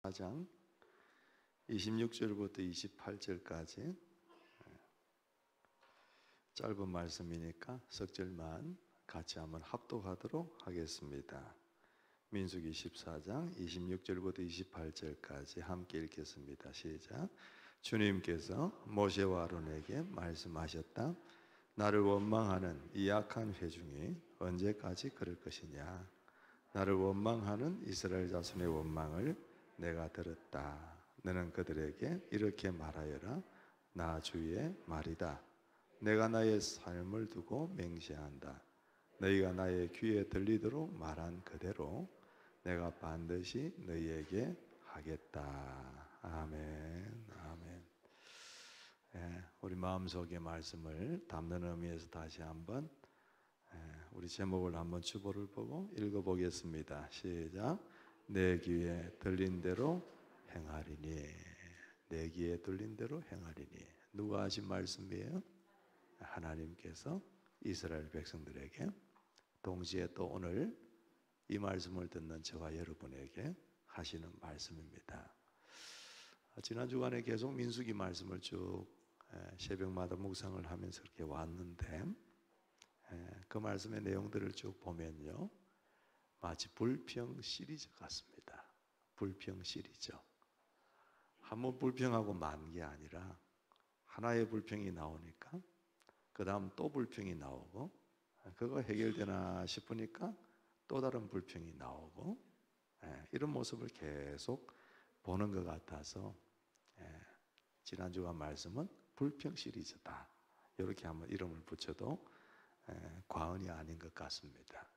4장 26절부터 28절까지 짧은 말씀이니까 석 절만 같이 한번 합독하도록 하겠습니다. 민수기 14장 26절부터 28절까지 함께 읽겠습니다. 시작. 주님께서 모세와 아론에게 말씀하셨다. 나를 원망하는 이 악한 회중이 언제까지 그럴 것이냐. 나를 원망하는 이스라엘 자손의 원망을 내가 들었다. 너는 그들에게 이렇게 말하여라. 나 주의 말이다. 내가 나의 삶을 두고 맹세한다. 너희가 나의 귀에 들리도록 말한 그대로 내가 반드시 너희에게 하겠다. 아멘. 아멘. 우리 마음속의 말씀을 담는 의미에서 다시 한번 우리 제목을 한번 주보를 보고 읽어보겠습니다. 시작. 내 귀에 들린 대로 행하리니. 내 귀에 들린 대로 행하리니. 누가 하신 말씀이에요? 하나님께서 이스라엘 백성들에게, 동시에 또 오늘 이 말씀을 듣는 저와 여러분에게 하시는 말씀입니다. 지난 주간에 계속 민수기 말씀을 쭉 새벽마다 묵상을 하면서 이렇게 왔는데, 그 말씀의 내용들을 쭉 보면요, 마치 불평 시리즈 같습니다. 불평 시리즈. 한번 불평하고 만 게 아니라 하나의 불평이 나오니까 그 다음 또 불평이 나오고, 그거 해결되나 싶으니까 또 다른 불평이 나오고, 이런 모습을 계속 보는 것 같아서 지난주가 말씀은 불평 시리즈다, 이렇게 한번 이름을 붙여도 과언이 아닌 것 같습니다.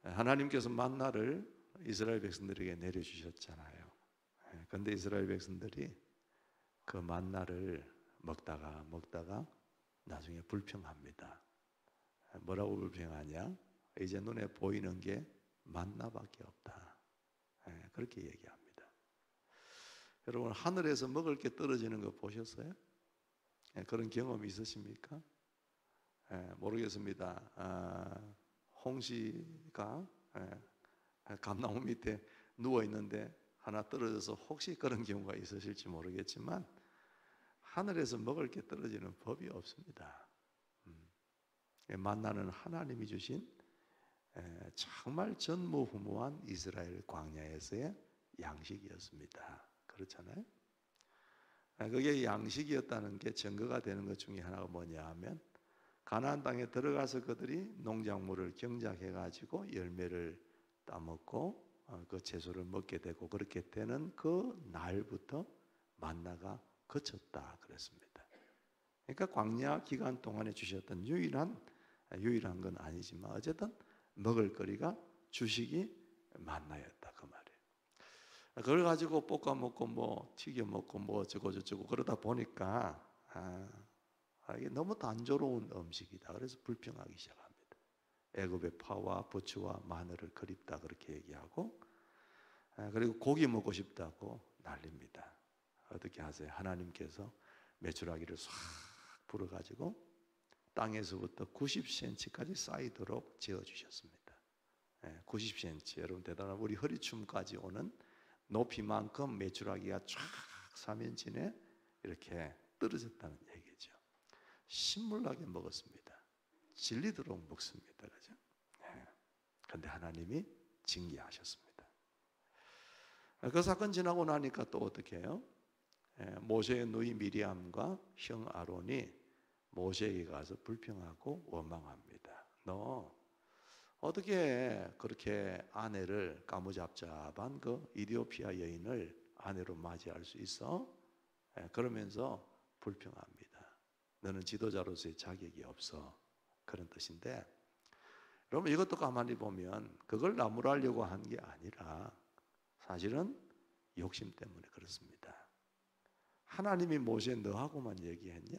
하나님께서 만나를 이스라엘 백성들에게 내려주셨잖아요. 그런데 이스라엘 백성들이 그 만나를 먹다가 나중에 불평합니다. 뭐라고 불평하냐? 이제 눈에 보이는 게 만나밖에 없다. 그렇게 얘기합니다. 여러분, 하늘에서 먹을 게 떨어지는 거 보셨어요? 그런 경험 있으십니까? 모르겠습니다. 홍시가 감나무 밑에 누워 있는데 하나 떨어져서 혹시 그런 경우가 있으실지 모르겠지만, 하늘에서 먹을 게 떨어지는 법이 없습니다. 만나는 하나님이 주신 정말 전무후무한 이스라엘 광야에서의 양식이었습니다. 그렇잖아요? 그게 양식이었다는 게 증거가 되는 것 중에 하나가 뭐냐 하면, 가나안 땅에 들어가서 그들이 농작물을 경작해 가지고 열매를 따먹고 그 채소를 먹게 되고, 그렇게 되는 그 날부터 만나가 그쳤다 그랬습니다. 그러니까 광야 기간 동안에 주셨던 유일한 건 아니지만 어쨌든 먹을 거리가, 주식이 만나였다 그 말이에요. 그걸 가지고 볶아 먹고 뭐 튀겨 먹고 뭐 어쩌고 저쩌고 그러다 보니까 이게 너무 단조로운 음식이다. 그래서 불평하기 시작합니다. 애굽의 파와 부추와 마늘을 그립다 그렇게 얘기하고, 그리고 고기 먹고 싶다고 난립니다. 어떻게 하세요? 하나님께서 메추라기를 싹 불어가지고 땅에서부터 90cm까지 쌓이도록 지어주셨습니다. 90cm, 여러분 대단한, 우리 허리춤까지 오는 높이만큼 메추라기가 쫙 사면진에 이렇게 떨어졌다는 얘기죠. 신물나게 먹었습니다. 질리도록 먹습니다. 그죠? 그런데 하나님이 징계하셨습니다. 그 사건 지나고 나니까 또 어떻게 해요? 모세의 누이 미리암과 형 아론이 모세에게 가서 불평하고 원망합니다. 너 어떻게 그렇게 아내를, 까무잡잡한 그 이디오피아 여인을 아내로 맞이할 수 있어? 그러면서 불평합니다. 너는 지도자로서의 자격이 없어. 그런 뜻인데, 여러분 이것도 가만히 보면 그걸 나무라려고 한 게 아니라 사실은 욕심 때문에 그렇습니다. 하나님이 모세 너하고만 얘기했냐?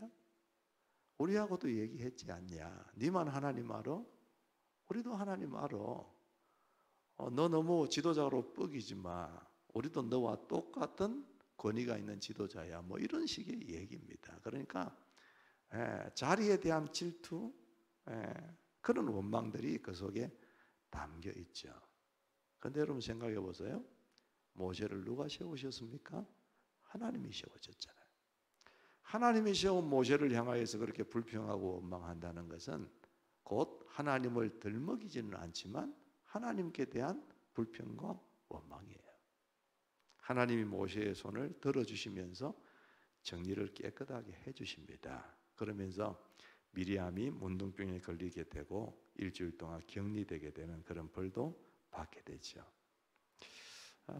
우리하고도 얘기했지 않냐? 네만 하나님 알아? 우리도 하나님 알아. 너 너무 지도자로 뻑이지 마. 우리도 너와 똑같은 권위가 있는 지도자야. 뭐 이런 식의 얘기입니다. 그러니까 자리에 대한 질투, 그런 원망들이 그 속에 담겨 있죠. 그런데 여러분 생각해 보세요. 모세를 누가 세우셨습니까? 하나님이 세워졌잖아요. 하나님이 세운 모세를 향하여서 그렇게 불평하고 원망한다는 것은 곧 하나님을 덜먹이지는 않지만 하나님께 대한 불평과 원망이에요. 하나님이 모세의 손을 들어주시면서 정리를 깨끗하게 해주십니다. 그러면서 미리암이 문둥병에 걸리게 되고 일주일 동안 격리되게 되는 그런 벌도 받게 되죠.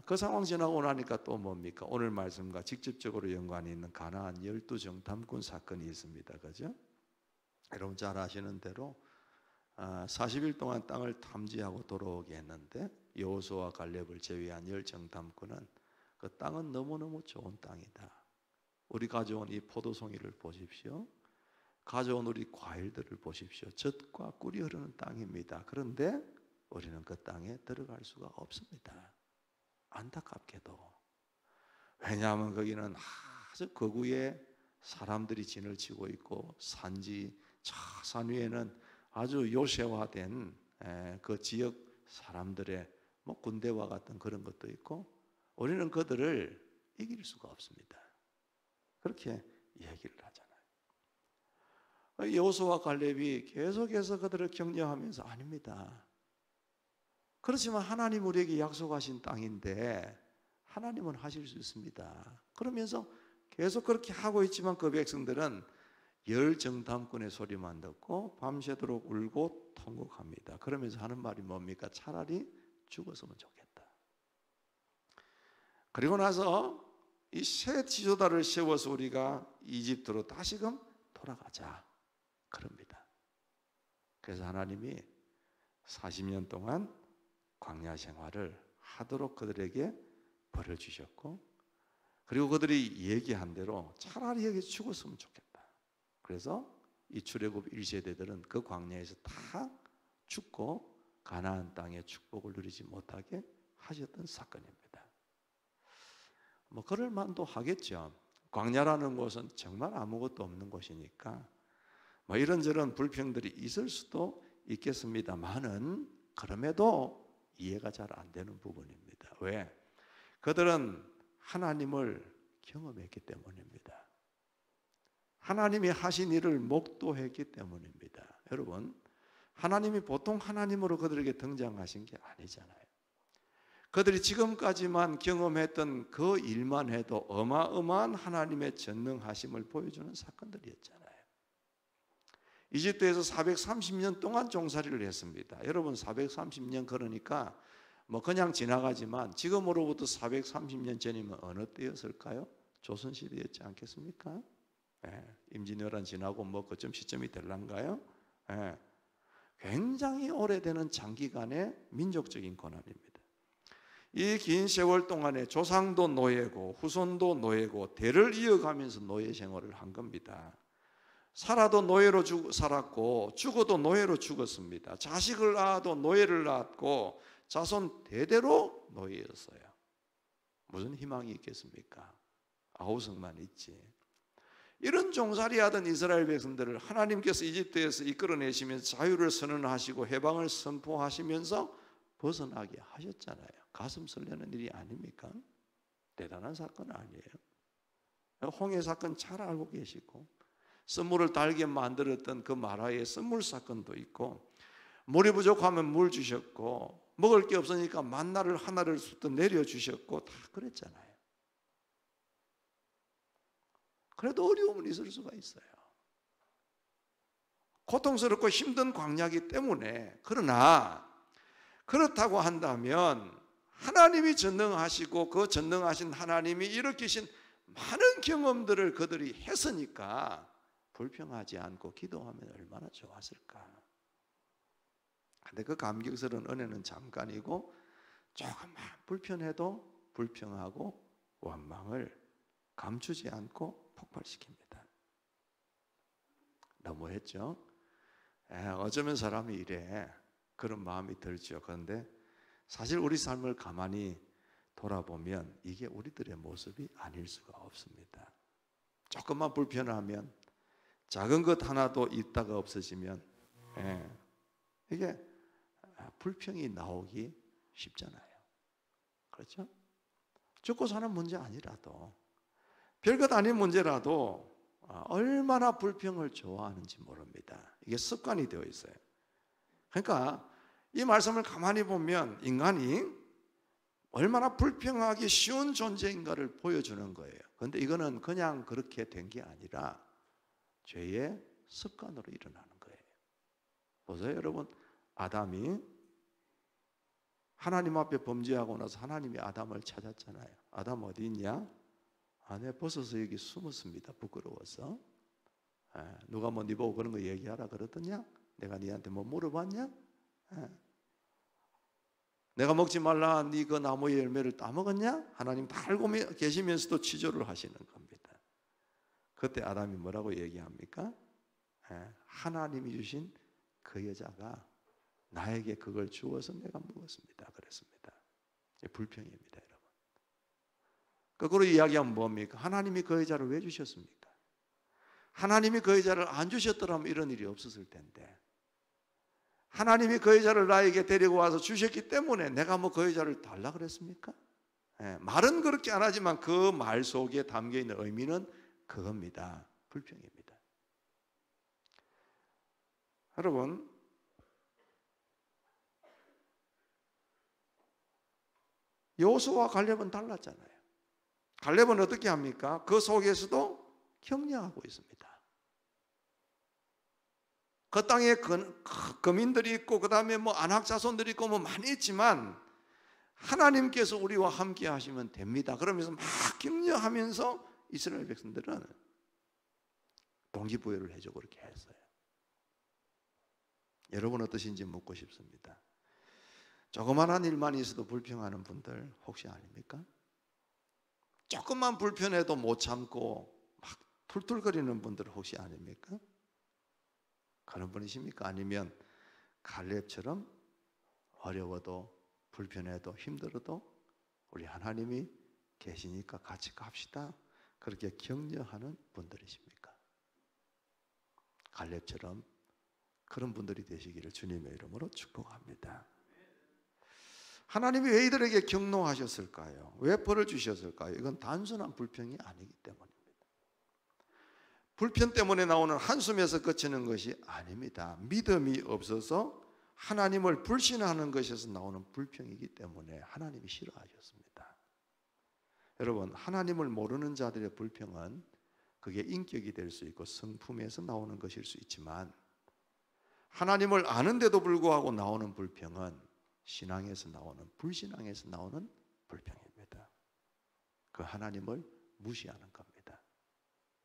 그 상황 지나고 나니까 또 뭡니까? 오늘 말씀과 직접적으로 연관이 있는 가나안 12정탐꾼 사건이 있습니다. 그죠? 여러분 잘 아시는 대로 40일 동안 땅을 탐지하고 돌아오게 했는데 여호수아와 갈렙을 제외한 10정탐꾼은 그 땅은 너무너무 좋은 땅이다. 우리 가져온 이 포도송이를 보십시오. 가져온 우리 과일들을 보십시오. 젖과 꿀이 흐르는 땅입니다. 그런데 우리는 그 땅에 들어갈 수가 없습니다. 안타깝게도. 왜냐하면 거기는 아주 거구에 사람들이 진을 치고 있고 산지 저 산 위에는 아주 요새화된 그 지역 사람들의 뭐 군대와 같은 그런 것도 있고 우리는 그들을 이길 수가 없습니다. 그렇게 얘기를 하잖아요. 여호수아와 갈렙이 계속해서 그들을 격려하면서 아닙니다. 그렇지만 하나님 우리에게 약속하신 땅인데 하나님은 하실 수 있습니다. 그러면서 계속 그렇게 하고 있지만 그 백성들은 10정탐꾼의 소리만 듣고 밤새도록 울고 통곡합니다. 그러면서 하는 말이 뭡니까? 차라리 죽었으면 좋겠다. 그리고 나서 이 새 지도자를 세워서 우리가 이집트로 다시금 돌아가자. 그럽니다. 그래서 하나님이 40년 동안 광야 생활을 하도록 그들에게 벌을 주셨고 그리고 그들이 얘기한 대로 차라리 여기 죽었으면 좋겠다. 그래서 이 출애굽 1세대들은 그 광야에서 다 죽고 가나안 땅의 축복을 누리지 못하게 하셨던 사건입니다. 뭐 그럴 만도 하겠죠. 광야라는 곳은 정말 아무것도 없는 곳이니까 뭐 이런저런 불평들이 있을 수도 있겠습니다만은 그럼에도 이해가 잘 안 되는 부분입니다. 왜? 그들은 하나님을 경험했기 때문입니다. 하나님이 하신 일을 목도했기 때문입니다. 여러분, 하나님이 보통 하나님으로 그들에게 등장하신 게 아니잖아요. 그들이 지금까지만 경험했던 그 일만 해도 어마어마한 하나님의 전능하심을 보여주는 사건들이었잖아요. 이집트에서 430년 동안 종살이를 했습니다. 여러분 430년 그러니까 뭐 그냥 지나가지만 지금으로부터 430년 전이면 어느 때였을까요? 조선시대였지 않겠습니까? 임진왜란 지나고 뭐 그쯤 시점이 될란가요? 굉장히 오래되는 장기간의 민족적인 고난입니다. 이 긴 세월 동안에 조상도 노예고 후손도 노예고 대를 이어가면서 노예 생활을 한 겁니다. 살아도 노예로 살았고 죽어도 노예로 죽었습니다. 자식을 낳아도 노예를 낳았고 자손 대대로 노예였어요. 무슨 희망이 있겠습니까? 아우성만 있지. 이런 종살이하던 이스라엘 백성들을 하나님께서 이집트에서 이끌어내시면서 자유를 선언하시고 해방을 선포하시면서 벗어나게 하셨잖아요. 가슴 설레는 일이 아닙니까? 대단한 사건 아니에요? 홍해 사건 잘 알고 계시고 썰물을 달게 만들었던 그 마라의 썰물 사건도 있고 물이 부족하면 물 주셨고 먹을 게 없으니까 만나를 하나를 쏟아 내려주셨고 다 그랬잖아요. 그래도 어려움은 있을 수가 있어요. 고통스럽고 힘든 광야이기 때문에. 그러나 그렇다고 한다면 하나님이 전능하시고 그 전능하신 하나님이 일으키신 많은 경험들을 그들이 했으니까 불평하지 않고 기도하면 얼마나 좋았을까. 근데 그 감격스러운 은혜는 잠깐이고 조금만 불편해도 불평하고 원망을 감추지 않고 폭발시킵니다. 너무했죠? 어쩌면 사람이 이래 그런 마음이 들죠. 그런데 사실 우리 삶을 가만히 돌아보면 이게 우리들의 모습이 아닐 수가 없습니다. 조금만 불편하면 작은 것 하나도 있다가 없어지면 이게 불평이 나오기 쉽잖아요. 그렇죠? 죽고 사는 문제 아니라도, 별것 아닌 문제라도 얼마나 불평을 좋아하는지 모릅니다. 이게 습관이 되어 있어요. 그러니까 이 말씀을 가만히 보면 인간이 얼마나 불평하기 쉬운 존재인가를 보여주는 거예요. 그런데 이거는 그냥 그렇게 된 게 아니라 죄의 습관으로 일어나는 거예요. 보세요, 여러분. 아담이 하나님 앞에 범죄하고 나서 하나님이 아담을 찾았잖아요. 아담 어디 있냐? 내 벗어서 여기 숨었습니다. 부끄러워서. 누가 뭐 네 보고 그런 거 얘기하라 그러더냐? 내가 네한테 뭐 물어봤냐? 내가 먹지 말라 네 그 나무의 열매를 따먹었냐? 하나님 다 알고 계시면서도 치조를 하시는 겁니다. 그때 아담이 뭐라고 얘기합니까? 하나님이 주신 그 여자가 나에게 그걸 주어서 내가 먹었습니다. 그랬습니다. 불평입니다, 여러분. 거꾸로 이야기하면 뭡니까? 하나님이 그 여자를 왜 주셨습니까? 하나님이 그 여자를 안 주셨더라면 이런 일이 없었을 텐데, 하나님이 그 여자를 나에게 데리고 와서 주셨기 때문에 내가 뭐 그 여자를 달라 그랬습니까? 말은 그렇게 안 하지만 그 말 속에 담겨 있는 의미는 그겁니다. 불평입니다. 여러분, 여호수아와 갈렙은 달랐잖아요. 갈렙은 어떻게 합니까? 그 속에서도 격려하고 있습니다. 그 땅에 거민들이 있고 그 다음에 뭐 안악 자손들이 있고 뭐 많이 있지만 하나님께서 우리와 함께 하시면 됩니다. 그러면서 막 격려하면서 이스라엘 백성들은 동기부여를 해주고 그렇게 했어요. 여러분 어떠신지 묻고 싶습니다. 조그만한 일만 있어도 불평하는 분들 혹시 아닙니까? 조금만 불편해도 못 참고 막 툴툴거리는 분들 혹시 아닙니까? 그런 분이십니까? 아니면 갈렙처럼 어려워도 불편해도 힘들어도 우리 하나님이 계시니까 같이 갑시다, 그렇게 격려하는 분들이십니까? 갈렙처럼 그런 분들이 되시기를 주님의 이름으로 축복합니다. 하나님이 왜 이들에게 격노하셨을까요? 왜 벌을 주셨을까요? 이건 단순한 불평이 아니기 때문입니다. 불편 때문에 나오는 한숨에서 그치는 것이 아닙니다. 믿음이 없어서 하나님을 불신하는 것에서 나오는 불평이기 때문에 하나님이 싫어하셨습니다. 여러분, 하나님을 모르는 자들의 불평은 그게 인격이 될 수 있고 성품에서 나오는 것일 수 있지만, 하나님을 아는데도 불구하고 나오는 불평은 신앙에서 나오는, 불신앙에서 나오는 불평입니다. 그 하나님을 무시하는 겁니다.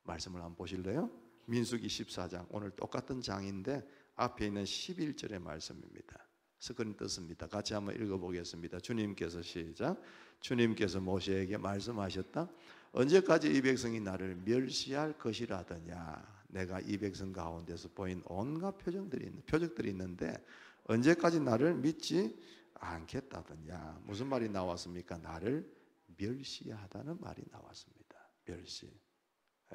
말씀을 한번 보실래요? 민수기 14장, 오늘 똑같은 장인데 앞에 있는 11절의 말씀입니다. 스크린 떴습니다. 같이 한번 읽어보겠습니다. 주님께서 시작. 주님께서 모세에게 말씀하셨다. 언제까지 이 백성이 나를 멸시할 것이라더냐. 내가 이 백성 가운데서 보인 온갖 표적들이 있는데 언제까지 나를 믿지 않겠다더냐. 무슨 말이 나왔습니까? 나를 멸시하다는 말이 나왔습니다. 멸시.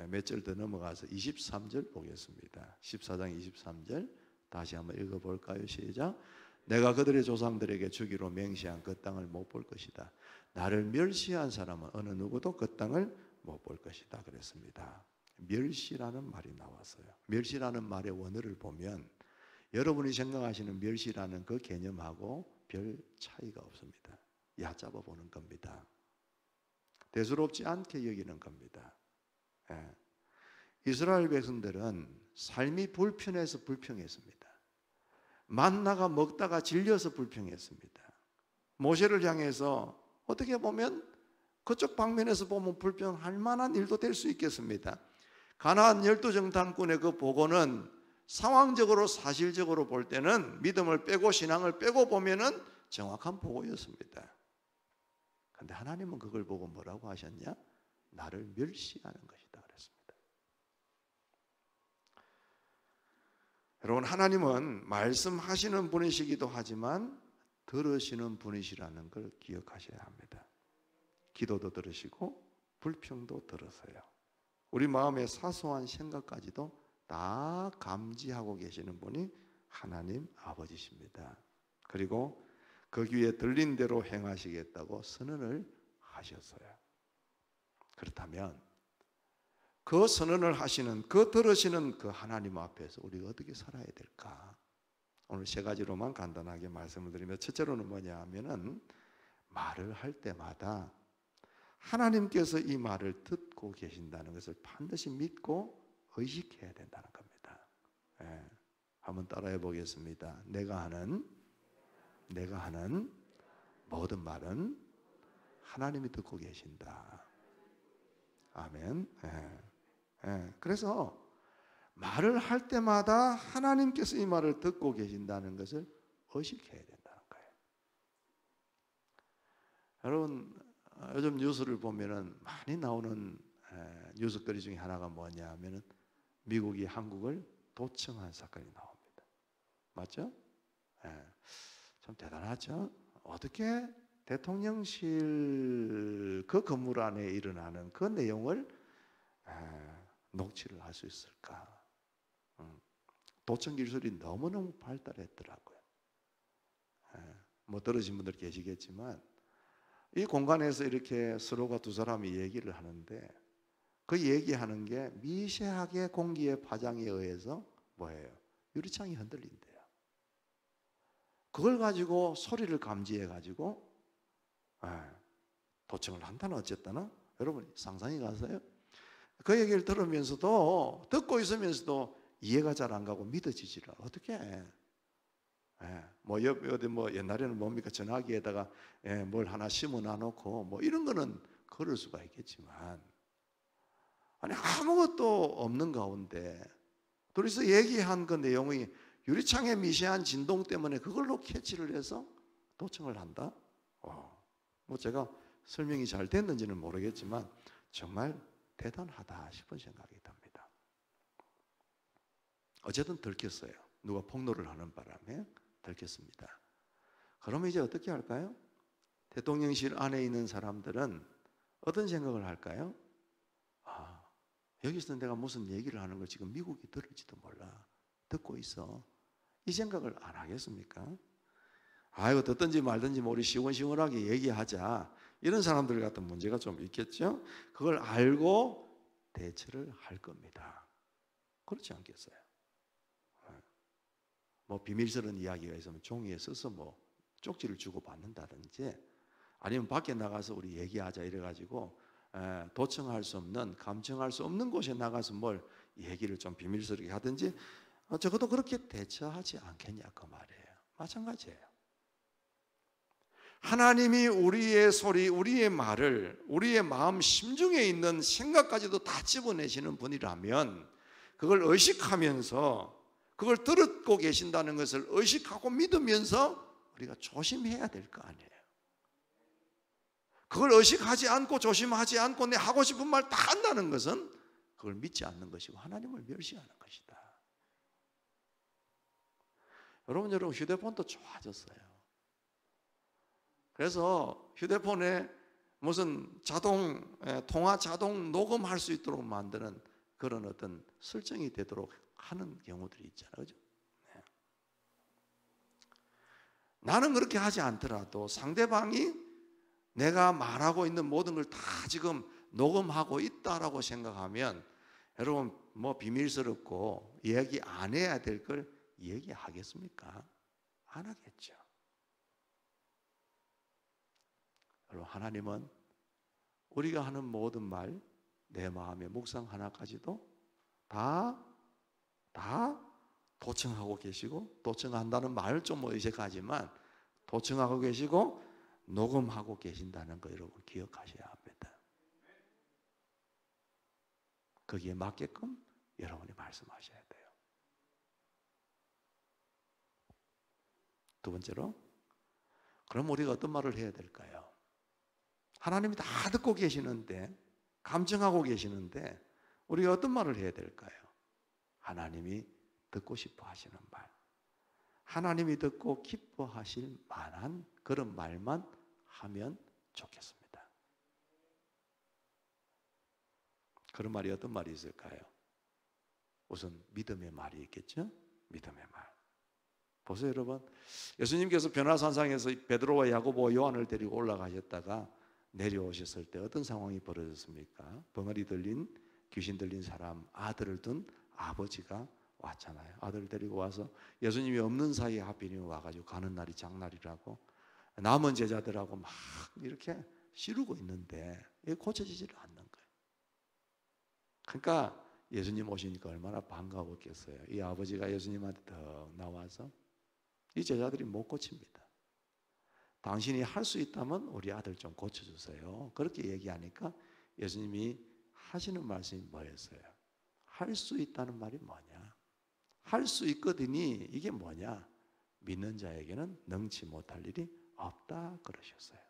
몇 절 더 넘어가서 23절 보겠습니다. 14장 23절 다시 한번 읽어볼까요? 시작. 내가 그들의 조상들에게 주기로 맹세한 그 땅을 못 볼 것이다. 나를 멸시한 사람은 어느 누구도 그 땅을 못 볼 것이다 그랬습니다. 멸시라는 말이 나왔어요. 멸시라는 말의 원어를 보면 여러분이 생각하시는 멸시라는 그 개념하고 별 차이가 없습니다. 얕잡아 보는 겁니다. 대수롭지 않게 여기는 겁니다. 이스라엘 백성들은 삶이 불편해서 불평했습니다. 만나가 먹다가 질려서 불평했습니다. 모세를 향해서 어떻게 보면 그쪽 방면에서 보면 불평할 만한 일도 될 수 있겠습니다. 가나안 12정탐꾼의 그 보고는 상황적으로 사실적으로 볼 때는 믿음을 빼고 신앙을 빼고 보면은 정확한 보고였습니다. 그런데 하나님은 그걸 보고 뭐라고 하셨냐? 나를 멸시하는 것이다 그랬습니다. 여러분, 하나님은 말씀하시는 분이시기도 하지만 들으시는 분이시라는 걸 기억하셔야 합니다. 기도도 들으시고 불평도 들으세요. 우리 마음의 사소한 생각까지도 다 감지하고 계시는 분이 하나님 아버지십니다. 그리고 그 귀에 들린 대로 행하시겠다고 선언을 하셨어요. 그렇다면 그 선언을 하시는, 그 들으시는 그 하나님 앞에서 우리가 어떻게 살아야 될까? 오늘 세 가지로만 간단하게 말씀을 드리면, 첫째로는 뭐냐 하면은 말을 할 때마다 하나님께서 이 말을 듣고 계신다는 것을 반드시 믿고 의식해야 된다는 겁니다. 예, 한번 따라해 보겠습니다. 내가 하는 모든 말은 하나님이 듣고 계신다. 아멘. 예, 예. 그래서 말을 할 때마다 하나님께서 이 말을 듣고 계신다는 것을 의식해야 된다는 거예요. 여러분, 요즘 뉴스를 보면은 많이 나오는 뉴스거리 중에 하나가 뭐냐 하면은 미국이 한국을 도청한 사건이 나옵니다. 맞죠? 예. 참 대단하죠? 어떻게 대통령실 그 건물 안에 일어나는 그 내용을 녹취를 할 수 있을까? 도청 기술이 너무너무 발달했더라고요. 뭐 들으신 분들 계시겠지만 이 공간에서 이렇게 서로가 두 사람이 얘기를 하는데 그 얘기하는 게 미세하게 공기의 파장에 의해서 뭐예요? 유리창이 흔들린대요. 그걸 가지고 소리를 감지해 가지고 도청을 한다나 어쨌다나 여러분 상상이 가세요? 그 얘기를 들으면서도 듣고 있으면서도 이해가 잘 안 가고 믿어지지를 어떻게 해? 뭐 어디 뭐 옛날에는 뭡니까 전화기에다가 뭘 하나 심어 놔놓고 뭐 이런 거는 걸을 수가 있겠지만 아니 아무것도 없는 가운데 둘이서 얘기한 그 내용이 유리창의 미세한 진동 때문에 그걸로 캐치를 해서 도청을 한다? 뭐 제가 설명이 잘 됐는지는 모르겠지만 정말 대단하다 싶은 생각이 듭니다. 어쨌든 들켰어요. 누가 폭로를 하는 바람에 들켰습니다. 그러면 이제 어떻게 할까요? 대통령실 안에 있는 사람들은 어떤 생각을 할까요? 여기서 내가 무슨 얘기를 하는 걸 지금 미국이 들을지도 몰라. 듣고 있어. 이 생각을 안 하겠습니까? 이거 듣든지 말든지 우리 시원시원하게 얘기하자. 이런 사람들 같은 문제가 좀 있겠죠? 그걸 알고 대처를 할 겁니다. 그렇지 않겠어요? 뭐 비밀스러운 이야기가 있으면 종이에 써서 뭐 쪽지를 주고 받는다든지 아니면 밖에 나가서 우리 얘기하자 이래가지고 도청할 수 없는, 감청할 수 없는 곳에 나가서 뭘 얘기를 좀 비밀스럽게 하든지 적어도 그렇게 대처하지 않겠냐 그 말이에요. 마찬가지예요. 하나님이 우리의 소리, 우리의 말을 우리의 마음 심중에 있는 생각까지도 다 집어내시는 분이라면 그걸 의식하면서 그걸 듣고 계신다는 것을 의식하고 믿으면서 우리가 조심해야 될 거 아니에요. 그걸 의식하지 않고 조심하지 않고 내 하고 싶은 말 다 한다는 것은 그걸 믿지 않는 것이고 하나님을 멸시하는 것이다. 여러분 휴대폰도 좋아졌어요. 그래서 휴대폰에 무슨 통화 자동 녹음할 수 있도록 만드는 그런 어떤 설정이 되도록 하는 경우들이 있잖아요. 그죠? 네. 나는 그렇게 하지 않더라도 상대방이 내가 말하고 있는 모든 걸 다 지금 녹음하고 있다라고 생각하면 여러분 뭐 비밀스럽고 얘기 안 해야 될 걸 얘기하겠습니까? 안 하겠죠. 여러분 하나님은 우리가 하는 모든 말, 내 마음의 묵상 하나까지도 다 도청하고 계시고 도청한다는 말을 좀 의식하지만 도청하고 계시고 녹음하고 계신다는 거 여러분 기억하셔야 합니다. 거기에 맞게끔 여러분이 말씀하셔야 돼요. 두 번째로 그럼 우리가 어떤 말을 해야 될까요? 하나님이 다 듣고 계시는데 감정하고 계시는데 우리가 어떤 말을 해야 될까요? 하나님이 듣고 싶어 하시는 말, 하나님이 듣고 기뻐하실 만한 그런 말만 하면 좋겠습니다. 그런 말이 어떤 말이 있을까요? 우선 믿음의 말이 있겠죠? 믿음의 말. 보세요 여러분, 예수님께서 변화산상에서 베드로와 야고보와 요한을 데리고 올라가셨다가 내려오셨을 때 어떤 상황이 벌어졌습니까? 벙어리 들린, 귀신 들린 사람, 아들을 둔 아버지가 왔잖아요. 아들을 데리고 와서 예수님이 없는 사이에 하필이면 와가지고 가는 날이 장날이라고 남은 제자들하고 막 이렇게 시루고 있는데 이게 고쳐지지를 않는 거예요. 그러니까 예수님 오시니까 얼마나 반가웠겠어요. 이 아버지가 예수님한테 더 나와서 이 제자들이 못 고칩니다. 당신이 할 수 있다면 우리 아들 좀 고쳐주세요. 그렇게 얘기하니까 예수님이 하시는 말씀이 뭐였어요? 할 수 있다는 말이 뭐냐? 할 수 있거든이 이게 뭐냐? 믿는 자에게는 능치 못할 일이 없다 그러셨어요.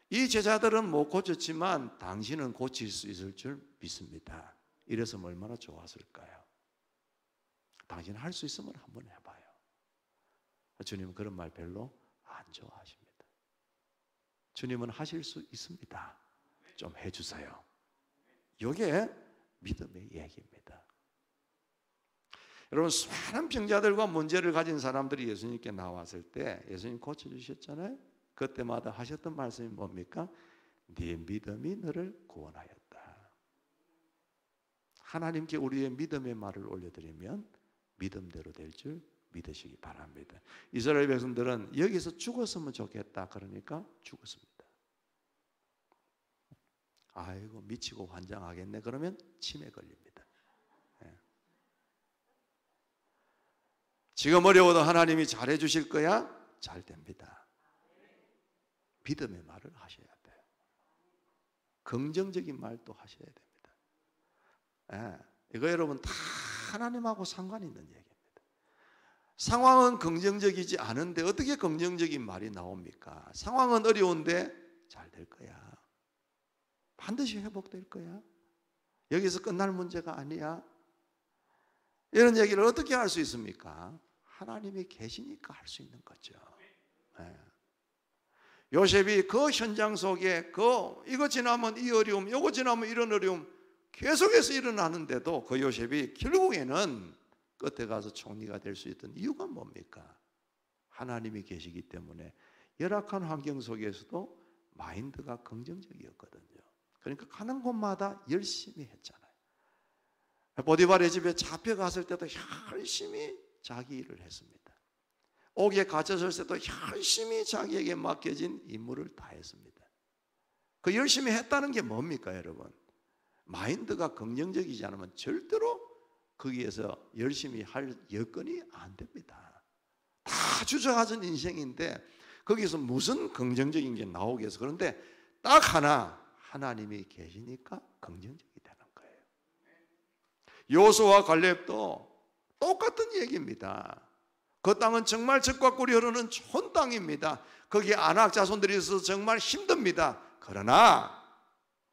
이 제자들은 못 고쳤지만 당신은 고칠 수 있을 줄 믿습니다. 이래서 얼마나 좋았을까요? 당신 할 수 있으면 한번 해봐요. 주님은 그런 말 별로 안 좋아하십니다. 주님은 하실 수 있습니다. 좀 해주세요. 이게 믿음의 얘기입니다. 여러분, 수많은 병자들과 문제를 가진 사람들이 예수님께 나왔을 때 예수님 고쳐주셨잖아요. 그때마다 하셨던 말씀이 뭡니까? 네 믿음이 너를 구원하였다. 하나님께 우리의 믿음의 말을 올려드리면 믿음대로 될 줄 믿으시기 바랍니다. 이스라엘 백성들은 여기서 죽었으면 좋겠다 그러니까 죽었습니다. 아이고 미치고 환장하겠네 그러면 치매 걸립니다. 지금 어려워도 하나님이 잘해 주실 거야? 잘 됩니다. 믿음의 말을 하셔야 돼요. 긍정적인 말도 하셔야 됩니다. 이거 여러분 다 하나님하고 상관이 있는 얘기입니다. 상황은 긍정적이지 않은데 어떻게 긍정적인 말이 나옵니까? 상황은 어려운데 잘 될 거야. 반드시 회복될 거야. 여기서 끝날 문제가 아니야. 이런 얘기를 어떻게 할 수 있습니까? 하나님이 계시니까 할 수 있는 거죠. 요셉이 그 현장 속에 이거 지나면 이 어려움, 이거 지나면 이런 어려움 계속해서 일어나는데도 그 요셉이 결국에는 끝에 가서 총리가 될 수 있던 이유가 뭡니까? 하나님이 계시기 때문에 열악한 환경 속에서도 마인드가 긍정적이었거든요. 그러니까 가는 곳마다 열심히 했잖아요. 보디발의 집에 잡혀갔을 때도 열심히 자기 일을 했습니다. 옥에 갇혔을 때도 열심히 자기에게 맡겨진 임무를 다 했습니다. 그 열심히 했다는 게 뭡니까 여러분? 마인드가 긍정적이지 않으면 절대로 거기에서 열심히 할 여건이 안 됩니다. 다 주저앉은 인생인데 거기서 무슨 긍정적인 게 나오겠어. 그런데 딱 하나 하나님이 계시니까 긍정적이 되는 거예요. 요수와 갈렙도 똑같은 얘기입니다. 그 땅은 정말 젖과 꿀이 흐르는 좋은 땅입니다. 거기에 안악 자손들이 있어서 정말 힘듭니다. 그러나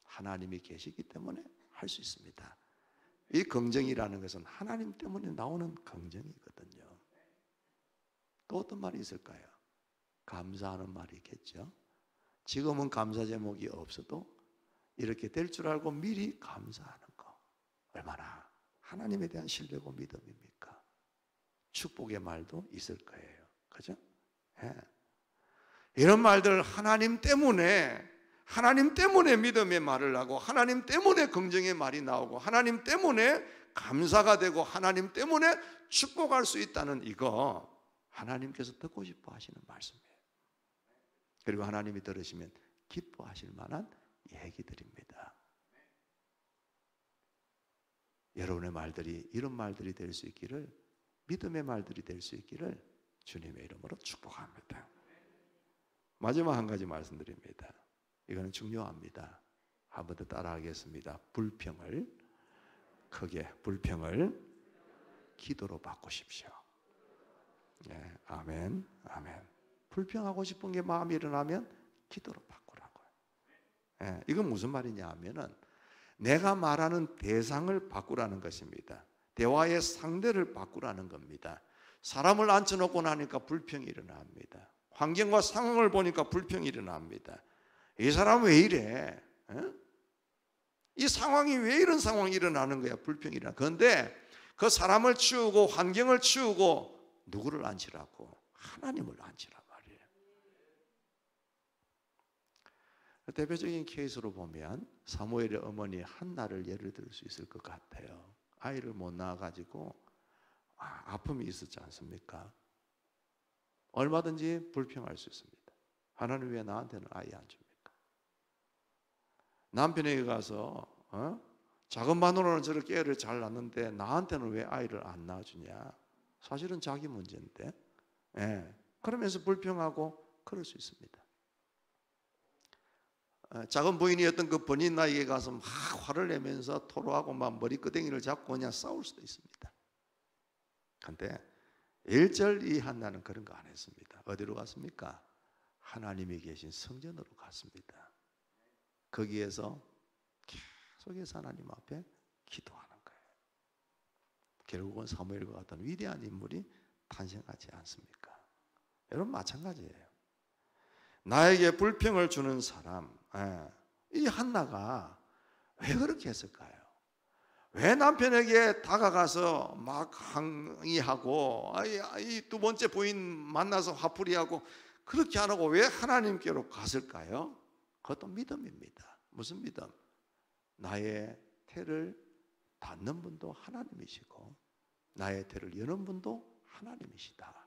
하나님이 계시기 때문에 할 수 있습니다. 이 긍정이라는 것은 하나님 때문에 나오는 긍정이거든요. 또 어떤 말이 있을까요? 감사하는 말이 있겠죠. 지금은 감사 제목이 없어도 이렇게 될 줄 알고 미리 감사하는 거 얼마나 하나님에 대한 신뢰고 믿음입니까? 축복의 말도 있을 거예요. 그죠? 이런 말들 하나님 때문에 믿음의 말을 하고 하나님 때문에 긍정의 말이 나오고 하나님 때문에 감사가 되고 하나님 때문에 축복할 수 있다는 이거 하나님께서 듣고 싶어 하시는 말씀이에요. 그리고 하나님이 들으시면 기뻐하실 만한 얘기들입니다. 여러분의 말들이 이런 말들이 될 수 있기를, 믿음의 말들이 될 수 있기를 주님의 이름으로 축복합니다. 마지막 한 가지 말씀드립니다. 이거는 중요합니다. 한 번 더 따라하겠습니다. 불평을 기도로 바꾸십시오. 네, 아멘, 아멘. 불평하고 싶은 게 마음이 일어나면 기도로 바꾸라고요. 네, 이건 무슨 말이냐 하면은 내가 말하는 대상을 바꾸라는 것입니다. 대화의 상대를 바꾸라는 겁니다. 사람을 앉혀놓고 나니까 불평이 일어납니다. 환경과 상황을 보니까 불평이 일어납니다. 이 사람 왜 이래? 이 상황이 왜 이런 상황이 일어나는 거야? 불평이 일어나. 그런데 그 사람을 치우고 환경을 치우고 누구를 앉히라고? 하나님을 앉히라 말이에요. 대표적인 케이스로 보면 사무엘의 어머니 한나를 예를 들 수 있을 것 같아요. 아이를 못 낳아가지고 아픔이 있었지 않습니까? 얼마든지 불평할 수 있습니다. 하나님 왜 나한테는 아이 안 줍니까? 남편에게 가서 작은 마누라는 저렇게 애를 잘 낳는데 나한테는 왜 아이를 안 낳아주냐? 사실은 자기 문제인데, 그러면서 불평하고 그럴 수 있습니다. 작은 부인이었던 그 본인 나이에 가서 막 화를 내면서 토로하고 막 머리끄댕이를 잡고 그냥 싸울 수도 있습니다. 그런데 1절 이 한나는 그런 거 안 했습니다. 어디로 갔습니까? 하나님이 계신 성전으로 갔습니다. 거기에서 계속해서 하나님 앞에 기도하는 거예요. 결국은 사무엘과 같은 위대한 인물이 탄생하지 않습니까? 여러분 마찬가지예요. 나에게 불평을 주는 사람, 이 한나가 왜 그렇게 했을까요? 왜 남편에게 다가가서 막 항의하고 이 두 번째 부인 만나서 화풀이하고 그렇게 안 하고 왜 하나님께로 갔을까요? 그것도 믿음입니다. 무슨 믿음? 나의 태를 닫는 분도 하나님이시고 나의 태를 여는 분도 하나님이시다.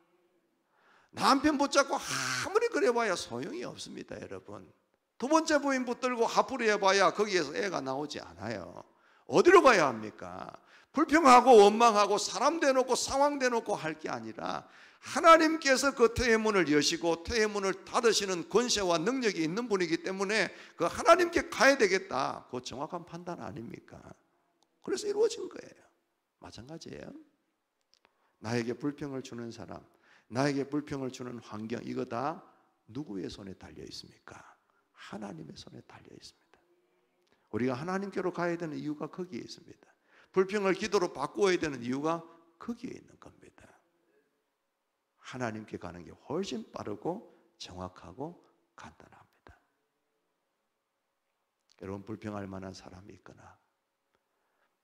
남편 붙잡고 아무리 그래봐야 소용이 없습니다. 여러분, 두 번째 부인 붙들고 화풀이 해봐야 거기에서 애가 나오지 않아요. 어디로 가야 합니까? 불평하고 원망하고 사람 대놓고 상황 대놓고 할 게 아니라 하나님께서 그 태의 문을 여시고 태의 문을 닫으시는 권세와 능력이 있는 분이기 때문에 그 하나님께 가야 되겠다. 그거 정확한 판단 아닙니까? 그래서 이루어진 거예요. 마찬가지예요. 나에게 불평을 주는 사람, 나에게 불평을 주는 환경, 이거 다 누구의 손에 달려 있습니까? 하나님의 손에 달려 있습니다. 우리가 하나님께로 가야 되는 이유가 거기에 있습니다. 불평을 기도로 바꾸어야 되는 이유가 거기에 있는 겁니다. 하나님께 가는 게 훨씬 빠르고 정확하고 간단합니다. 여러분, 불평할 만한 사람이 있거나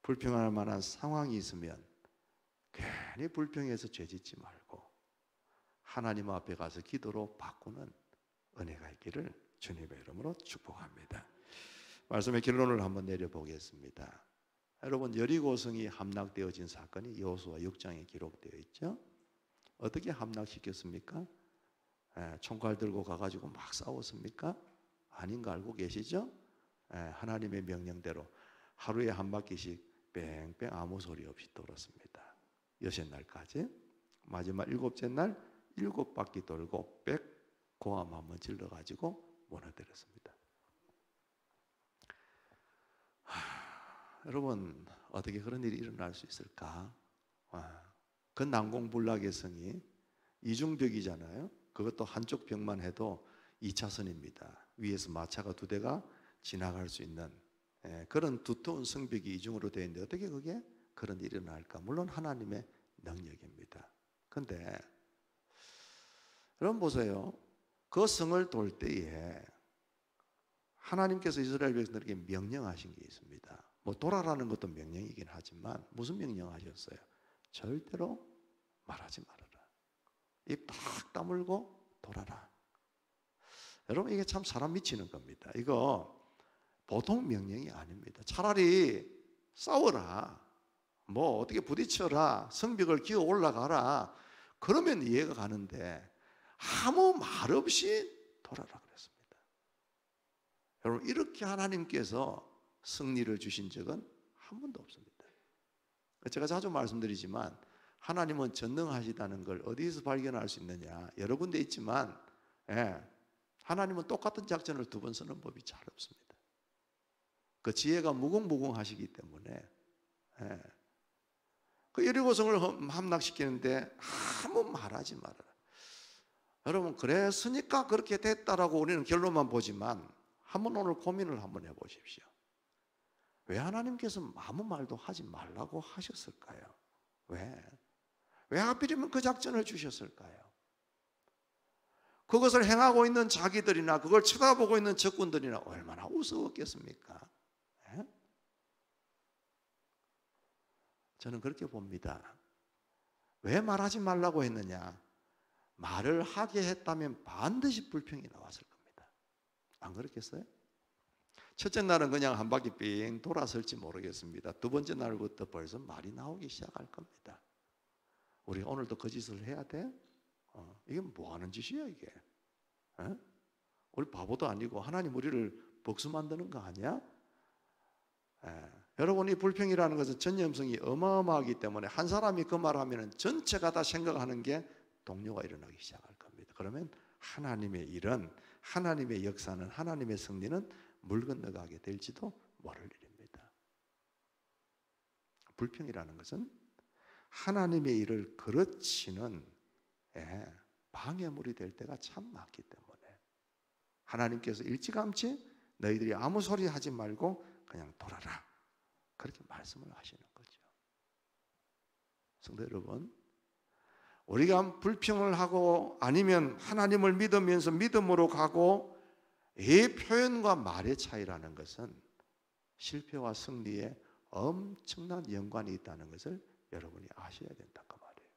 불평할 만한 상황이 있으면 괜히 불평해서 죄짓지 말고 하나님 앞에 가서 기도로 바꾸는 은혜가 있기를 주님의 이름으로 축복합니다. 말씀의 결론을 한번 내려보겠습니다. 여러분, 여리고성이 함락되어진 사건이 여호수아 6장에 기록되어 있죠. 어떻게 함락시켰습니까? 총칼 들고 가가지고 막 싸웠습니까? 아닌 거 알고 계시죠? 하나님의 명령대로 하루에 한 바퀴씩 뺑뺑 아무 소리 없이 돌았습니다. 여섯 날까지. 마지막 일곱째 날 7바퀴 돌고 빽 고함 한번 질러가지고 무너뜨렸습니다. 여러분, 어떻게 그런 일이 일어날 수 있을까? 그 난공불락의 성이 이중벽이잖아요. 그것도 한쪽 벽만 해도 2차선입니다. 위에서 마차가 2대가 지나갈 수 있는 그런 두터운 성벽이 이중으로 되어 있는데 어떻게 그게 그런 일이 일어날까? 물론 하나님의 능력입니다. 그런데 여러분 보세요. 그 성을 돌 때에 하나님께서 이스라엘 백성들에게 명령하신 게 있습니다. 뭐 돌아라는 것도 명령이긴 하지만 무슨 명령하셨어요? 절대로 말하지 말아라. 입 딱 다물고 돌아라. 여러분, 이게 참 사람 미치는 겁니다. 이거 보통 명령이 아닙니다. 차라리 싸워라, 뭐 어떻게 부딪혀라, 성벽을 기어 올라가라, 그러면 이해가 가는데 아무 말 없이 돌아라 그랬습니다. 여러분, 이렇게 하나님께서 승리를 주신 적은 한 번도 없습니다. 제가 자주 말씀드리지만 하나님은 전능하시다는 걸 어디서 발견할 수 있느냐? 여러 군데 있지만 하나님은 똑같은 작전을 2번 쓰는 법이 잘 없습니다. 그 지혜가 무궁무궁하시기 때문에 그 여리고성을 함락시키는데 아무 말하지 말아라. 여러분, 그랬으니까 그렇게 됐다라고 우리는 결론만 보지만 한번 오늘 고민을 한번 해보십시오. 왜 하나님께서 아무 말도 하지 말라고 하셨을까요? 왜 하필이면 그 작전을 주셨을까요? 그것을 행하고 있는 자기들이나 그걸 쳐다보고 있는 적군들이나 얼마나 우스웠겠습니까? 저는 그렇게 봅니다. 왜 말하지 말라고 했느냐? 말을 하게 했다면 반드시 불평이 나왔을 겁니다. 안 그렇겠어요? 첫째 날은 그냥 한 바퀴 삥 돌아설지 모르겠습니다. 두 번째 날부터 벌써 말이 나오기 시작할 겁니다. 우리 오늘도 그 짓을 해야 돼? 이게 뭐 하는 짓이야 이게? 우리 바보도 아니고 하나님 우리를 복수 만드는 거 아니야? 여러분, 이 불평이라는 것은 전염성이 어마어마하기 때문에 한 사람이 그 말하면 전체가 다 생각하는 게 동요가 일어나기 시작할 겁니다. 그러면 하나님의 일은, 하나님의 역사는, 하나님의 승리는 물 건너가게 될지도 모를 일입니다. 불평이라는 것은 하나님의 일을 그르치는 방해물이 될 때가 참 많기 때문에 하나님께서 일찌감치 너희들이 아무 소리 하지 말고 그냥 돌아라, 그렇게 말씀을 하시는 거죠. 성도 여러분, 우리가 불평을 하고 아니면 하나님을 믿으면서 믿음으로 가고, 이 표현과 말의 차이라는 것은 실패와 승리에 엄청난 연관이 있다는 것을 여러분이 아셔야 된다 그 말이에요.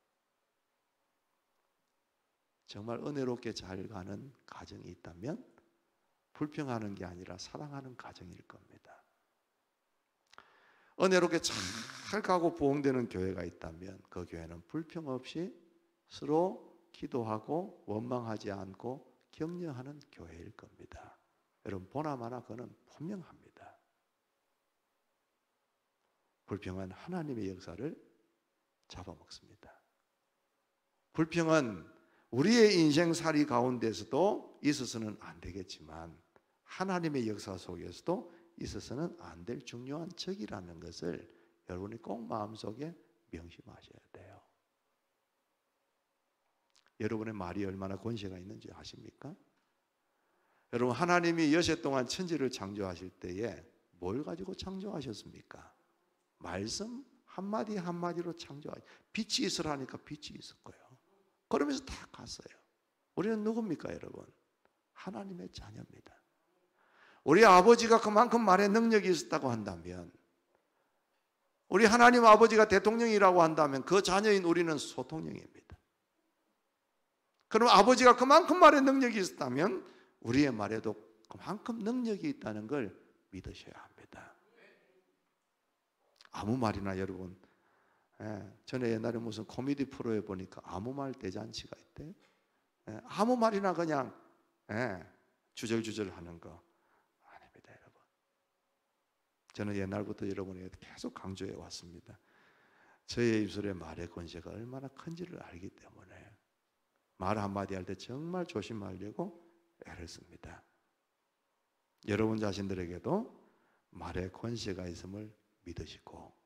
정말 은혜롭게 잘 가는 가정이 있다면 불평하는 게 아니라 사랑하는 가정일 겁니다. 은혜롭게 잘 가고 부흥되는 교회가 있다면 그 교회는 불평 없이 서로 기도하고 원망하지 않고 격려하는 교회일 겁니다. 여러분, 보나마나 그는 분명합니다. 불평은 하나님의 역사를 잡아먹습니다. 불평은 우리의 인생살이 가운데서도 있어서는 안 되겠지만 하나님의 역사 속에서도 있어서는 안 될 중요한 적이라는 것을 여러분이 꼭 마음속에 명심하셔야 돼요. 여러분의 말이 얼마나 권세가 있는지 아십니까? 여러분, 하나님이 여세 동안 천지를 창조하실 때에 뭘 가지고 창조하셨습니까? 말씀 한마디 한마디로 창조하셨어요. 빛이 있으라니까 빛이 있었고요. 그러면서 다 갔어요. 우리는 누굽니까 여러분? 하나님의 자녀입니다. 우리 아버지가 그만큼 말의 능력이 있었다고 한다면, 우리 하나님 아버지가 대통령이라고 한다면 그 자녀인 우리는 소통령입니다. 그럼 아버지가 그만큼 말의 능력이 있었다면 우리의 말에도 그만큼 능력이 있다는 걸 믿으셔야 합니다. 아무 말이나 여러분, 전에 옛날에 무슨 코미디 프로에 보니까 아무 말 대잔치가 있대요. 아무 말이나 그냥 주절주절 하는 거 아닙니다, 여러분. 저는 옛날부터 여러분에게 계속 강조해 왔습니다. 저의 입술의 말의 권세가 얼마나 큰지를 알기 때문에 말 한마디 할 때 정말 조심하려고 애를 씁니다. 여러분 자신들에게도 말의 권세가 있음을 믿으시고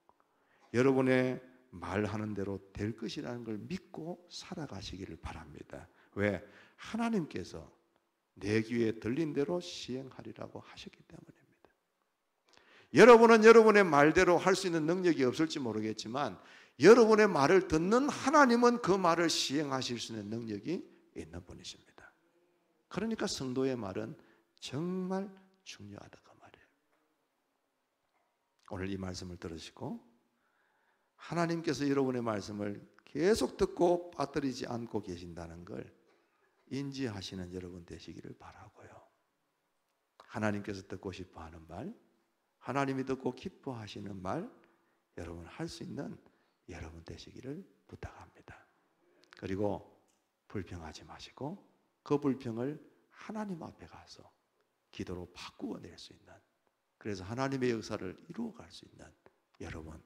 여러분의 말하는 대로 될 것이라는 걸 믿고 살아가시기를 바랍니다. 왜? 하나님께서 내 귀에 들린 대로 시행하리라고 하셨기 때문입니다. 여러분은 여러분의 말대로 할 수 있는 능력이 없을지 모르겠지만 여러분의 말을 듣는 하나님은 그 말을 시행하실 수 있는 능력이 있는 분이십니다. 그러니까 성도의 말은 정말 중요하다 그 말이에요. 오늘 이 말씀을 들으시고 하나님께서 여러분의 말씀을 계속 듣고 빠뜨리지 않고 계신다는 걸 인지하시는 여러분 되시기를 바라고요. 하나님께서 듣고 싶어하는 말, 하나님이 듣고 기뻐하시는 말, 여러분 할 수 있는 여러분 되시기를 부탁합니다. 그리고 불평하지 마시고 그 불평을 하나님 앞에 가서 기도로 바꾸어낼 수 있는, 그래서 하나님의 역사를 이루어갈 수 있는 여러분,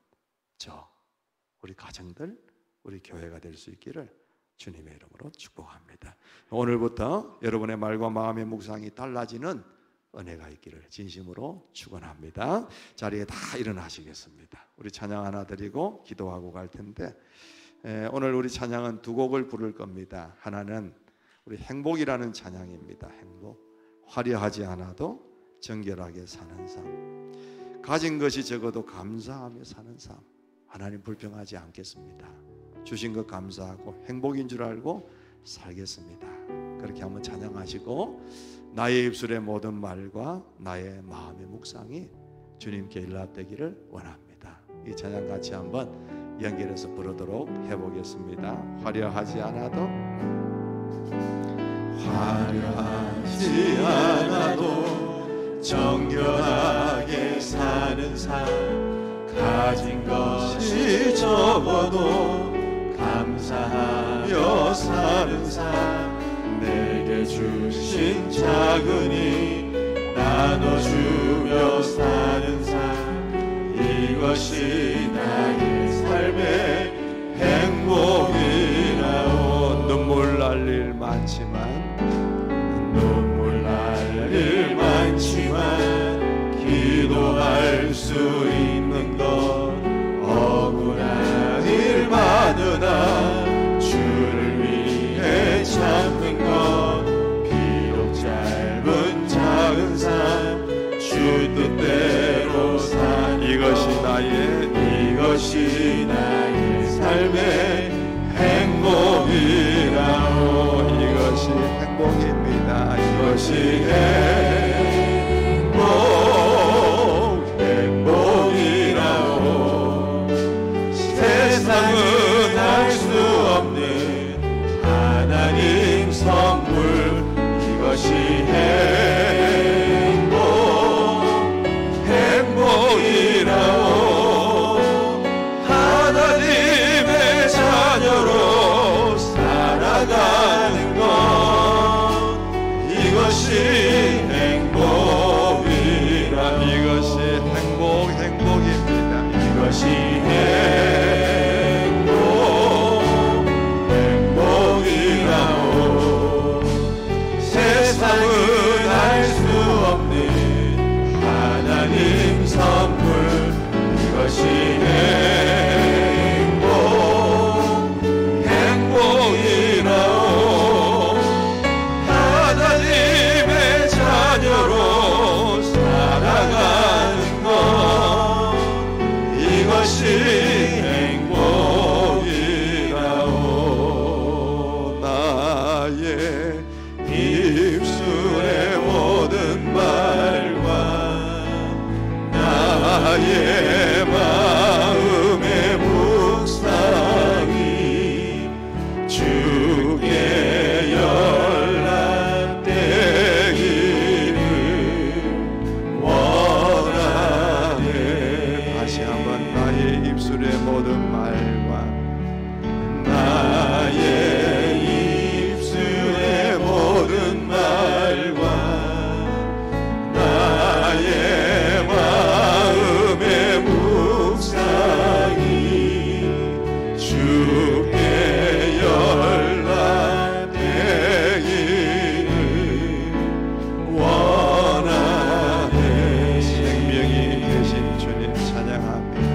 우리 가정들, 우리 교회가 될 수 있기를 주님의 이름으로 축복합니다. 오늘부터 여러분의 말과 마음의 묵상이 달라지는 은혜가 있기를 진심으로 축원합니다. 자리에 다 일어나시겠습니다. 우리 찬양 하나 드리고 기도하고 갈 텐데, 오늘 우리 찬양은 두 곡을 부를 겁니다. 하나는 우리 행복이라는 찬양입니다. 행복. 화려하지 않아도 정결하게 사는 삶, 가진 것이 적어도 감사하며 사는 삶. 하나님 불평하지 않겠습니다. 주신 것 감사하고 행복인 줄 알고 살겠습니다. 그렇게 한번 찬양하시고 나의 입술의 모든 말과 나의 마음의 묵상이 주님께 일납되기를 원합니다. 이 찬양 같이 한번 연결해서 부르도록 해보겠습니다. 화려하지 않아도, 화려하지 않아도 정결하게 사는 삶, 가진 것이 적어도 감사하며 사는 삶, 내게 주신 작은이 나눠주며 사는 삶, 이것이 나의 삶의 행복이라오. 눈물 날 일 많지만, 눈물 날 일 많지만, 기도할 수 있는 것, 억울한 일 많으나 주를 위해 참는 것, 비록 짧은 작은 삶, 주 뜻대로 사. 이것이 나의 삶의 행복이라오. 이것이 행복입니다. 이것이 행복이라오. 세상은 알 수 없는 하나님 선물, 이것이 행복이라오. 하나님의 자녀로 살아가는 것, 이것이 행복이라. 이것이 행복입니다. 이것이 행복이라오. 세상은 알 수 없는 하나님 선물, 이것이 행복이라오. 하나님의 자녀로 살아가는 것, 이것이 행복이라오. 나의 입술의 모든 말과 나의 마음의 묵상이 주께 연락되기를 원하네. 다시 한번 나의 입술의 모든 말과 나의 입술의 모든 말과 나의 마음의 묵상이 주께 연락되기를 원하네. 생명이 되신 주님 찬양합니다.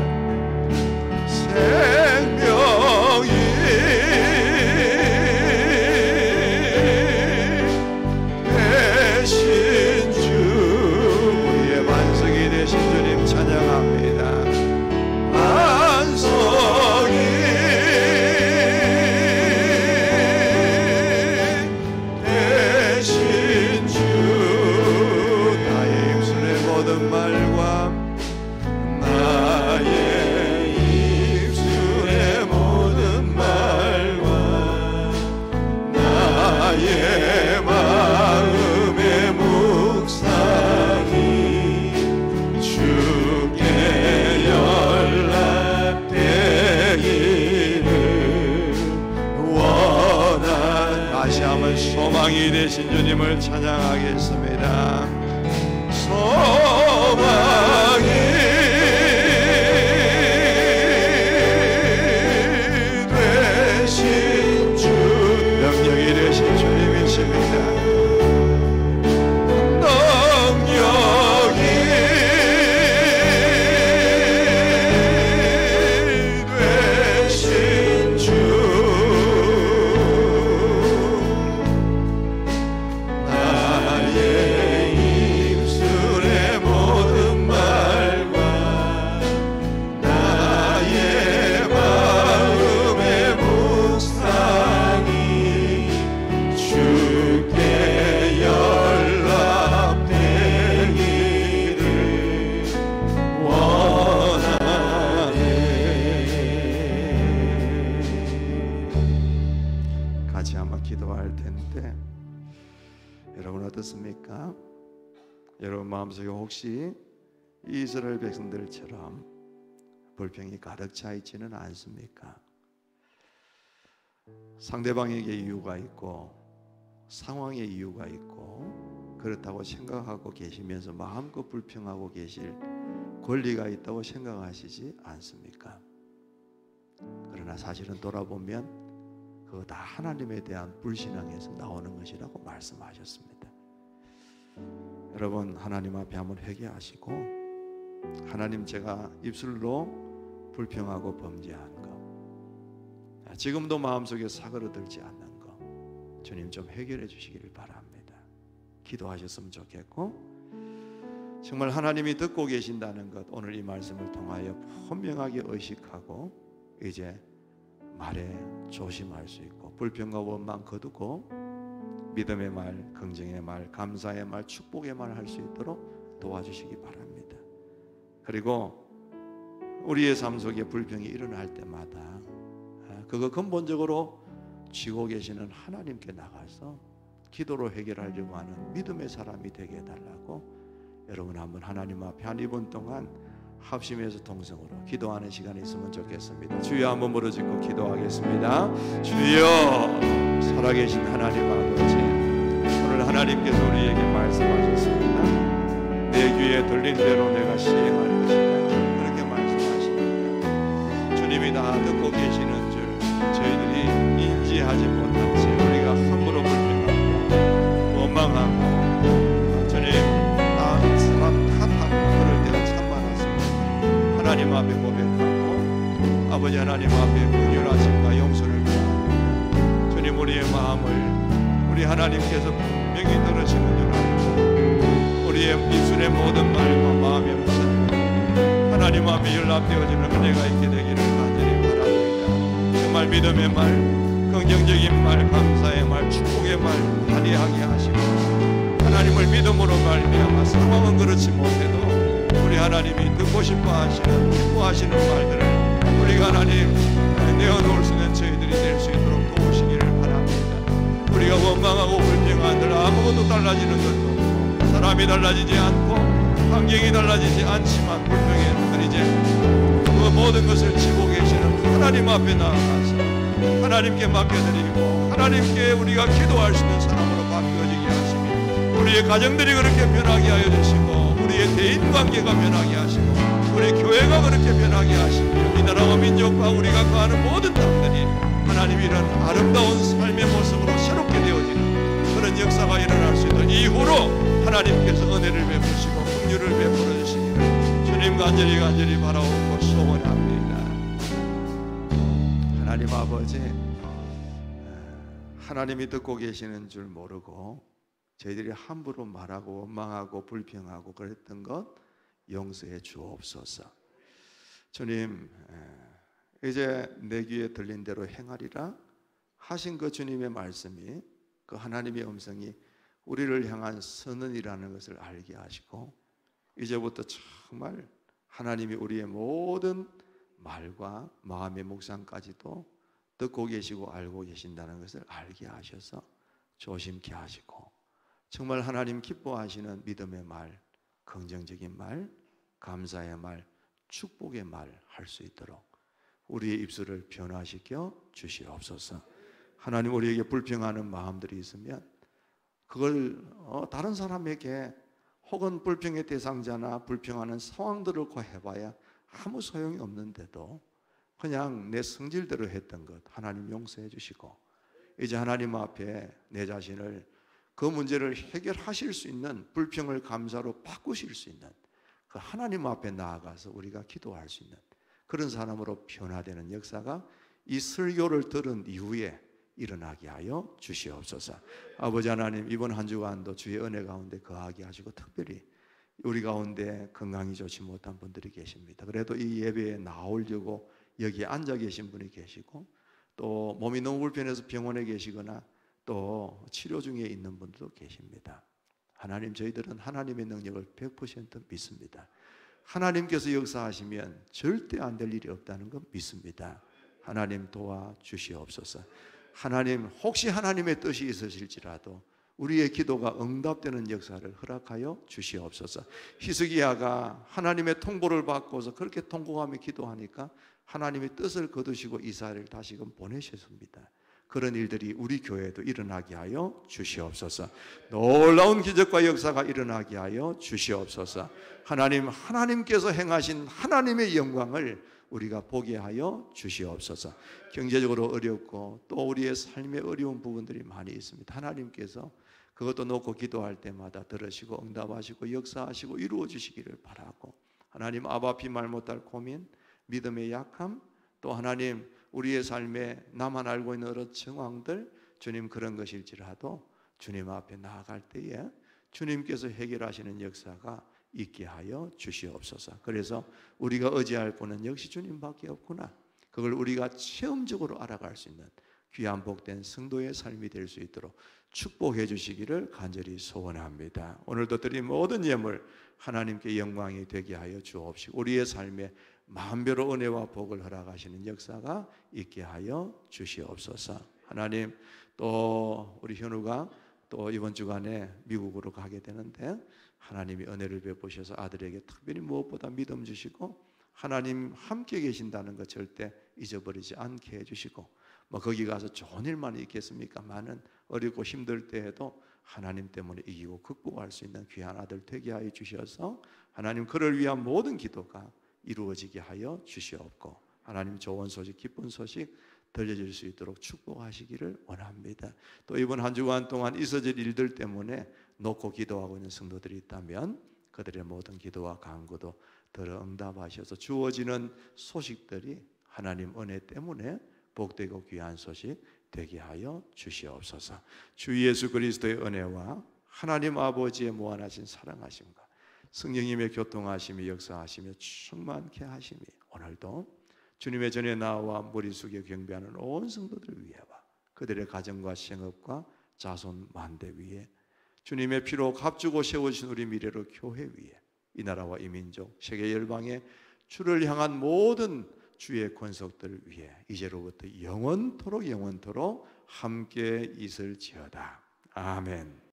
생명이 되신 주, 우리의 반석이 되신 주님 찬양합니다. 반석이 되신 주, 나의 입술의 모든 말과 나의 입술의 모든 말과 나의 마음의 묵상이 주께 연락되기를 원하네. 다시 한번 소망이 되신 주님을 찬양하겠습니다. 소망이 되신 주, 능력이 되신 주님이십니다. 능력이 되신 주, 나의 입술의 모든 말과 나의 마음의 묵상이 주께 연락되기를 원하네. 같이 한번 기도할 텐데 여러분 어떻습니까? 여러분 마음속에 혹시 이스라엘 백성들처럼 불평이 가득 차 있지는 않습니까? 상대방에게 이유가 있고 상황에 이유가 있고 그렇다고 생각하고 계시면서 마음껏 불평하고 계실 권리가 있다고 생각하시지 않습니까? 그러나 사실은 돌아보면 그거 다 하나님에 대한 불신앙에서 나오는 것이라고 말씀하셨습니다. 여러분 하나님 앞에 한번 회개하시고, 하나님 제가 입술로 불평하고 범죄한 거, 지금도 마음속에 사그러들지 않는 거 주님 좀 해결해 주시기를 바랍니다. 기도하셨으면 좋겠고, 정말 하나님이 듣고 계신다는 것 오늘 이 말씀을 통하여 분명하게 의식하고 이제 말에 조심할 수 있고 불평과 원망 거두고 믿음의 말, 긍정의 말, 감사의 말, 축복의 말 할 수 있도록 도와주시기 바랍니다. 그리고 우리의 삶 속에 불평이 일어날 때마다 그거 근본적으로 쥐고 계시는 하나님께 나가서 기도로 해결하려고 하는 믿음의 사람이 되게 해달라고 여러분 한번 하나님 앞에 한 2분 동안 합심해서 동성으로 기도하는 시간이 있으면 좋겠습니다. 주여 한번 부르짖고 기도하겠습니다. 주여, 살아계신 하나님 아버지, 오늘 하나님께서 우리에게 말씀하셨습니다. 내 귀에 들린 대로 내가 시행할 것이다, 그렇게 말씀하십니다. 주님이 다 듣고 계시는 줄 저희들이 인지하지 못한 채 우리가 함부로 불평하고 원망하고 주님 다른 사람 탓하고 그럴 때가 참 많았습니다. 하나님 앞에 고백하고 아버지 하나님 앞에 긍휼하심과 용서를 구합니다. 주님 우리의 마음을 우리 하나님께서 분명히 들으시는 줄 알고 우리의 입술의 모든 말과 마음의 모습 하나님 앞에 연락되어지는 은혜가 있게 되기를 간절히 바랍니다. 정말 믿음의 말, 긍정적인 말, 감사의 말, 축복의 말 발휘하게 하시고 하나님을 믿음으로 말미암아 상황은 그렇지 못해도 우리 하나님이 듣고 싶어 하시는 기뻐하시는 말들을 우리가 하나님 내어놓을 수 있는 저희들이 될 수 있도록 도우시기를 바랍니다. 우리가 원망하고 불평하들 아무것도 달라지는 것도 없고 사람이 달라지지 않고 환경이 달라지지 않지만 불평에는 이제 그 모든 것을 지고 계시는 하나님 앞에 나아가서 하나님께 맡겨드리고 하나님께 우리가 기도할 수 있는 사람으로 바뀌어지게 하시며 우리의 가정들이 그렇게 변하게 하여 주시고 우리의 대인관계가 변하게 하시고 우리 교회가 그렇게 변하게 하시며 이 나라와 민족과 우리가 거하는 모든 땅들이 하나님 이런 아름다운 삶의 모습으로 새롭게 되어지는 그런 역사가 일어날 수 있도록 이후로 하나님께서 은혜를 베푸시고 긍휼을 베풀어 주시기를 주님 간절히 바라오고 소원합니다. 하나님 아버지, 하나님이 듣고 계시는 줄 모르고 저희들이 함부로 말하고 원망하고 불평하고 그랬던 것 용서해 주옵소서. 주님, 이제 내 귀에 들린 대로 행하리라 하신 그 주님의 말씀이, 그 하나님의 음성이 우리를 향한 선언이라는 것을 알게 하시고 이제부터 정말 하나님이 우리의 모든 말과 마음의 묵상까지도 듣고 계시고 알고 계신다는 것을 알게 하셔서 조심케 하시고 정말 하나님 기뻐하시는 믿음의 말, 긍정적인 말, 감사의 말, 축복의 말 할 수 있도록 우리의 입술을 변화시켜 주시옵소서. 하나님 우리에게 불평하는 마음들이 있으면 그걸 다른 사람에게 혹은 불평의 대상자나 불평하는 상황들을 해봐야 아무 소용이 없는데도 그냥 내 성질대로 했던 것 하나님 용서해 주시고 이제 하나님 앞에 내 자신을 그 문제를 해결하실 수 있는 불평을 감사로 바꾸실 수 있는 그 하나님 앞에 나아가서 우리가 기도할 수 있는 그런 사람으로 변화되는 역사가 이 설교를 들은 이후에 일어나게 하여 주시옵소서. 아버지 하나님, 이번 한 주간도 주의 은혜 가운데 거하게 하시고 특별히 우리 가운데 건강이 좋지 못한 분들이 계십니다. 그래도 이 예배에 나오려고 여기에 앉아 계신 분이 계시고 또 몸이 너무 불편해서 병원에 계시거나 또 치료 중에 있는 분들도 계십니다. 하나님, 저희들은 하나님의 능력을 100% 믿습니다. 하나님께서 역사하시면 절대 안 될 일이 없다는 것 믿습니다. 하나님 도와주시옵소서. 하나님, 혹시 하나님의 뜻이 있으실지라도 우리의 기도가 응답되는 역사를 허락하여 주시옵소서. 히스기야가 하나님의 통보를 받고서 그렇게 통곡하며 기도하니까 하나님이 뜻을 거두시고 이스라엘을 다시금 보내셨습니다. 그런 일들이 우리 교회에도 일어나게 하여 주시옵소서. 놀라운 기적과 역사가 일어나게 하여 주시옵소서. 하나님께서 행하신 하나님의 영광을 우리가 보게 하여 주시옵소서. 경제적으로 어렵고 또 우리의 삶에 어려운 부분들이 많이 있습니다. 하나님께서 그것도 놓고 기도할 때마다 들으시고 응답하시고 역사하시고 이루어 주시기를 바라고, 하나님 아바 피 말 못할 고민, 믿음의 약함, 또 하나님 우리의 삶에 나만 알고 있는 여러 정황들, 주님 그런 것일지라도 주님 앞에 나아갈 때에 주님께서 해결하시는 역사가 있게 하여 주시옵소서. 그래서 우리가 의지할 분은 역시 주님밖에 없구나, 그걸 우리가 체험적으로 알아갈 수 있는 귀한 복된 성도의 삶이 될 수 있도록 축복해 주시기를 간절히 소원합니다. 오늘도 드린 모든 예물 하나님께 영광이 되게 하여 주옵시고 우리의 삶에 만배로 은혜와 복을 허락하시는 역사가 있게 하여 주시옵소서. 하나님, 또 우리 현우가 또 이번 주간에 미국으로 가게 되는데 하나님이 은혜를 베푸셔서 아들에게 특별히 무엇보다 믿음 주시고 하나님 함께 계신다는 것 절대 잊어버리지 않게 해주시고, 거기 가서 좋은 일만 있겠습니까? 많은 어렵고 힘들 때에도 하나님 때문에 이기고 극복할 수 있는 귀한 아들 되게 하여 주셔서 하나님 그를 위한 모든 기도가 이루어지게 하여 주시옵고, 하나님 좋은 소식, 기쁜 소식 들려줄 수 있도록 축복하시기를 원합니다. 또 이번 한 주간 동안 있어질 일들 때문에 놓고 기도하고 있는 성도들이 있다면 그들의 모든 기도와 간구도 들어 응답하셔서 주어지는 소식들이 하나님 은혜 때문에 복되고 귀한 소식 되게 하여 주시옵소서. 주 예수 그리스도의 은혜와 하나님 아버지의 무한하신 사랑하심과 성령님의 교통하심이 역사하시며 충만케 하심이 오늘도 주님의 전에 나와 머리 숙여 경배하는 온 성도들을 위해와 그들의 가정과 생업과 자손 만대 위에 주님의 피로 값주고 세워주신 우리 미래로 교회 위에 이 나라와 이 민족 세계 열방에 주를 향한 모든 주의 권속들 위해 이제로부터 영원토록 함께 있을지어다. 아멘.